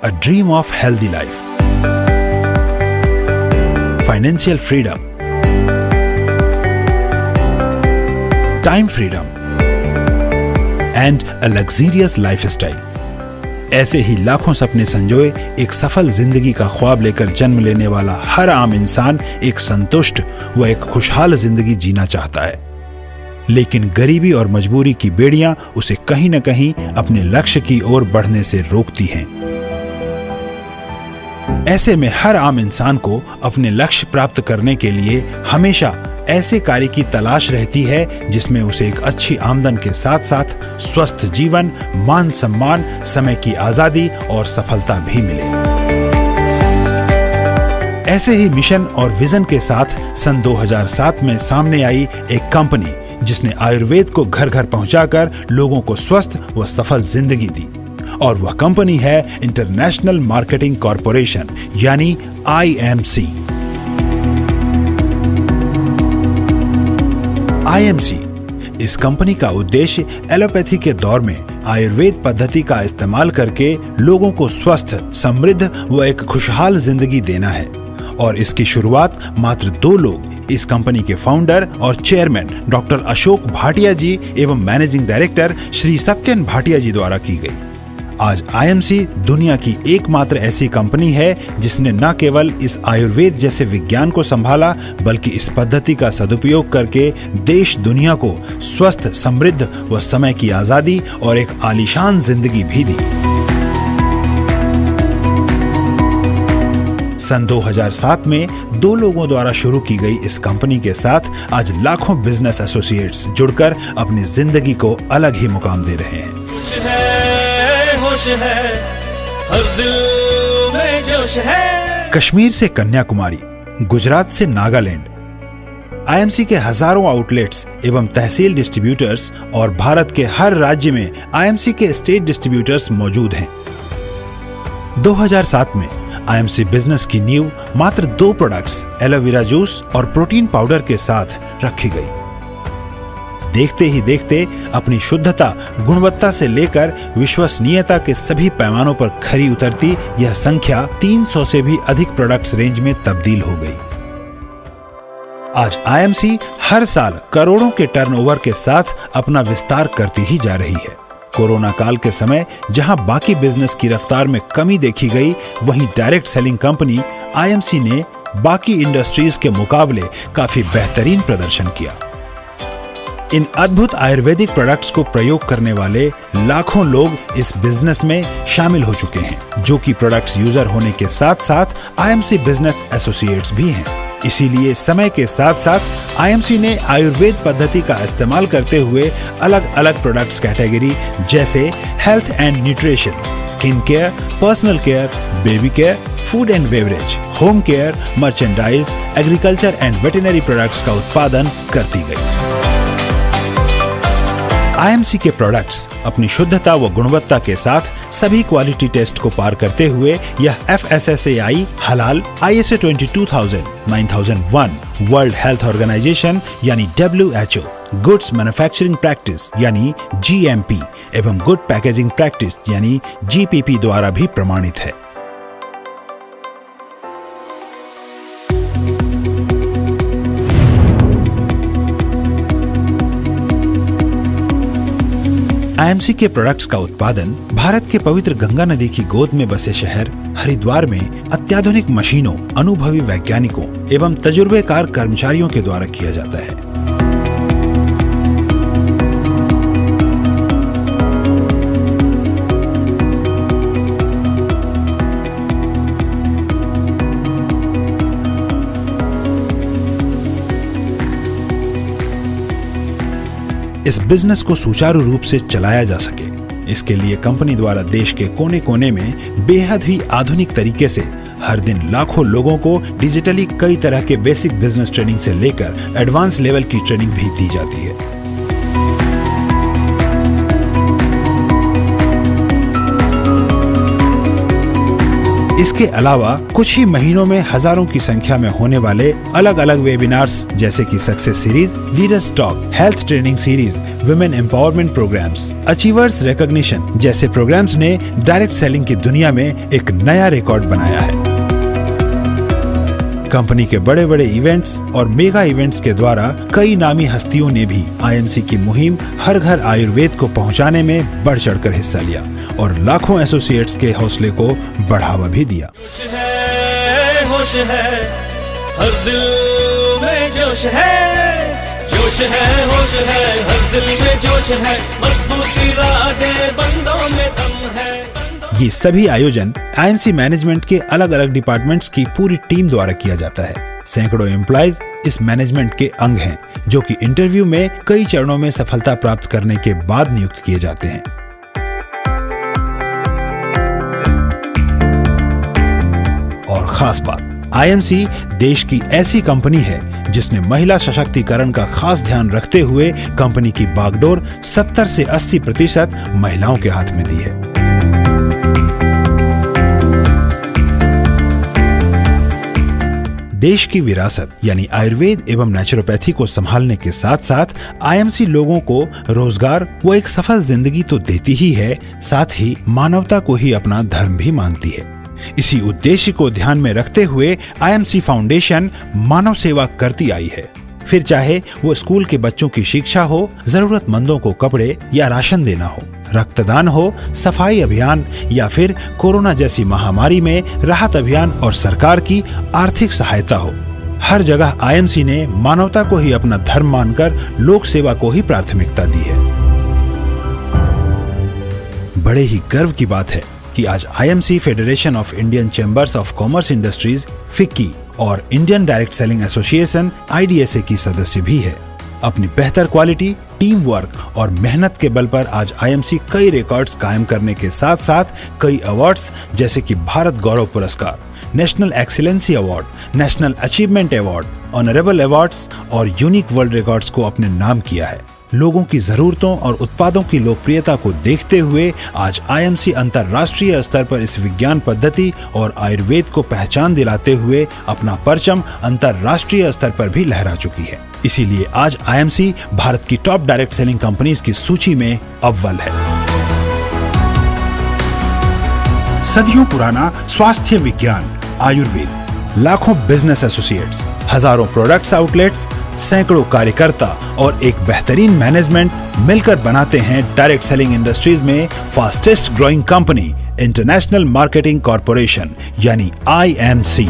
a dream of healthy life, financial freedom, time freedom, and a luxurious lifestyle. ऐसे ही लाखों सपने संजोए एक सफल जिंदगी का ख्वाब लेकर जन्म लेने वाला हर आम इंसान एक संतुष्ट व एक खुशहाल जिंदगी जीना चाहता है, लेकिन गरीबी और मजबूरी की बेड़ियां उसे कहीं न कहीं अपने लक्ष्य की ओर बढ़ने से रोकती हैं। ऐसे में हर आम इंसान को अपने लक्ष्य प्राप्त करने के लिए हमेशा ऐसे कार्य की तलाश रहती है जिसमें उसे एक अच्छी आमदन के साथ साथ स्वस्थ जीवन, मान सम्मान, समय की आजादी और सफलता भी मिले। ऐसे ही मिशन और विजन के साथ सन 2007 में सामने आई एक कंपनी जिसने आयुर्वेद को घर घर पहुंचाकर लोगों को स्वस्थ व सफल जिंदगी दी, और वह कंपनी है इंटरनेशनल मार्केटिंग कॉरपोरेशन यानी IMC। IMC इस कंपनी का उद्देश्य एलोपैथी के दौर में आयुर्वेद पद्धति का इस्तेमाल करके लोगों को स्वस्थ, समृद्ध व एक खुशहाल जिंदगी देना है, और इसकी शुरुआत मात्र 2 लोग, इस कंपनी के फाउंडर और चेयरमैन डॉक्टर अशोक भाटिया जी एवं मैनेजिंग डायरेक्टर श्री सत्यन भाटिया जी द्वारा की गई। आज IMC दुनिया की एकमात्र ऐसी कंपनी है जिसने न केवल इस आयुर्वेद जैसे विज्ञान को संभाला, बल्कि इस पद्धति का सदुपयोग करके देश दुनिया को स्वस्थ, समृद्ध व समय की आजादी और एक आलीशान जिंदगी भी दी। सन 2007 में 2 लोगों द्वारा शुरू की गई इस कंपनी के साथ आज लाखों बिजनेस एसोसिएट्स जुड़कर अपनी जिंदगी को अलग ही मुकाम दे रहे हैं। होश है, हर दिल में जोश है। कश्मीर से कन्याकुमारी, गुजरात से नागालैंड, IMC के हजारों आउटलेट्स एवं तहसील डिस्ट्रीब्यूटर्स और भारत के हर राज्य में IMC के स्टेट डिस्ट्रीब्यूटर्स मौजूद हैं। 2007 में IMC बिजनेस की नींव मात्र 2 प्रोडक्ट्स एलोवेरा जूस और प्रोटीन पाउडर के साथ रखी गई। देखते ही देखते अपनी शुद्धता, गुणवत्ता से लेकर विश्वसनीयता के सभी पैमानों पर खरी उतरती यह संख्या 300 से भी अधिक प्रोडक्ट्स रेंज में तब्दील हो गई। आज IMC हर साल करोड़ों के टर्नओवर के साथ अपना विस्तार करती ही जा रही है। कोरोना काल के समय जहां बाकी बिजनेस की रफ्तार में कमी देखी गई, वहीं डायरेक्ट सेलिंग कंपनी IMC ने बाकी इंडस्ट्रीज के मुकाबले काफी बेहतरीन प्रदर्शन किया। इन अद्भुत आयुर्वेदिक प्रोडक्ट्स को प्रयोग करने वाले लाखों लोग इस बिजनेस में शामिल हो चुके हैं, जो कि प्रोडक्ट्स यूजर होने के साथ साथ IMC बिजनेस एसोसिएट्स भी हैं। इसीलिए समय के साथ साथ IMC ने आयुर्वेद पद्धति का इस्तेमाल करते हुए अलग अलग प्रोडक्ट्स कैटेगरी जैसे health and nutrition, skin care, personal care, baby care, food and beverage, home care, merchandise, agriculture and veterinary products का उत्पादन करती गई। IMC के प्रोडक्ट्स अपनी शुद्धता व गुणवत्ता के साथ सभी क्वालिटी टेस्ट को पार करते हुए यह FSSAI, हलाल, ISO 22000, 9001, वर्ल्ड हेल्थ ऑर्गेनाइजेशन यानी WHO, गुड्स मैन्युफैक्चरिंग प्रैक्टिस यानी GMP एवं गुड पैकेजिंग प्रैक्टिस यानी GPP द्वारा भी प्रमाणित है। IMC के प्रोडक्ट्स का उत्पादन भारत के पवित्र गंगा नदी की गोद में बसे शहर हरिद्वार में अत्याधुनिक मशीनों, अनुभवी वैज्ञानिकों एवं तजुर्बेकार कर्मचारियों के द्वारा किया जाता है। इस बिजनेस को सुचारू रूप से चलाया जा सके, इसके लिए कंपनी द्वारा देश के कोने कोने में बेहद ही आधुनिक तरीके से हर दिन लाखों लोगों को डिजिटली कई तरह के बेसिक बिजनेस ट्रेनिंग से लेकर एडवांस लेवल की ट्रेनिंग भी दी जाती है। इसके अलावा कुछ ही महीनों में हजारों की संख्या में होने वाले अलग अलग वेबिनार्स जैसे कि success series, leaders talk, health training series, women empowerment programmes, achievers recognition जैसे प्रोग्राम्स ने डायरेक्ट सेलिंग की दुनिया में एक नया रिकॉर्ड बनाया है। कंपनी के बड़े बड़े इवेंट्स और मेगा इवेंट्स के द्वारा कई नामी हस्तियों ने भी आईएमसी की मुहिम हर घर आयुर्वेद को पहुंचाने में बढ़ चढ़कर हिस्सा लिया और लाखों एसोसिएट्स के हौसले को बढ़ावा भी दिया। होश है, हर दिल में जोश है, जोश है, होश है, हर दिल में जोश है, मजबूत इरादे बंदों में दम है। ये सभी आयोजन आईएमसी मैनेजमेंट के अलग अलग डिपार्टमेंट्स की पूरी टीम द्वारा किया जाता है। सैकड़ों एम्प्लॉइज इस मैनेजमेंट के अंग हैं, जो कि इंटरव्यू में कई चरणों में सफलता प्राप्त करने के बाद नियुक्त किए जाते हैं। और खास बात, आईएमसी देश की ऐसी कंपनी है जिसने महिला सशक्तिकरण का खास ध्यान रखते हुए कंपनी की बागडोर 70 से 80% महिलाओं के हाथ में दी है। देश की विरासत यानी आयुर्वेद एवं नेचुरोपैथी को संभालने के साथ साथ आईएमसी लोगों को रोजगार व एक सफल जिंदगी तो देती ही है, साथ ही मानवता को ही अपना धर्म भी मानती है। इसी उद्देश्य को ध्यान में रखते हुए आईएमसी फाउंडेशन मानव सेवा करती आई है। फिर चाहे वो स्कूल के बच्चों की शिक्षा हो, जरूरतमंदों को कपड़े या राशन देना हो, रक्तदान हो, सफाई अभियान या फिर कोरोना जैसी महामारी में राहत अभियान और सरकार की आर्थिक सहायता हो, हर जगह आईएमसी ने मानवता को ही अपना धर्म मानकर लोक सेवा को ही प्राथमिकता दी है। बड़े ही गर्व की बात है कि आज IMC federation of Indian chambers of commerce industries FICCI और Indian direct selling association IDSA की सदस्य भी है। अपनी बेहतर क्वालिटी, टीम वर्क और मेहनत के बल पर आज आईएमसी कई रिकॉर्ड्स कायम करने के साथ साथ कई अवार्ड्स जैसे कि भारत गौरव पुरस्कार, national excellency award, national achievement award, honourable awards और यूनिक वर्ल्ड रिकॉर्ड्स को अपने नाम किया है। लोगों की जरूरतों और उत्पादों की लोकप्रियता को देखते हुए आज आईएमसी अंतर्राष्ट्रीय स्तर पर इस विज्ञान पद्धति और आयुर्वेद को पहचान दिलाते हुए अपना परचम अंतर्राष्ट्रीय स्तर पर भी लहरा चुकी है। इसीलिए आज आईएमसी भारत की टॉप डायरेक्ट सेलिंग कंपनीज की सूची में अव्वल है। सदियों पुराना स्वास्थ्य विज्ञान आयुर्वेद, लाखों बिजनेस एसोसिएट्स, हजारों प्रोडक्ट्स आउटलेट्स, सैकड़ों कार्यकर्ता और एक बेहतरीन मैनेजमेंट मिलकर बनाते हैं डायरेक्ट सेलिंग इंडस्ट्रीज में fastest growing company international marketing corporation यानी IMC।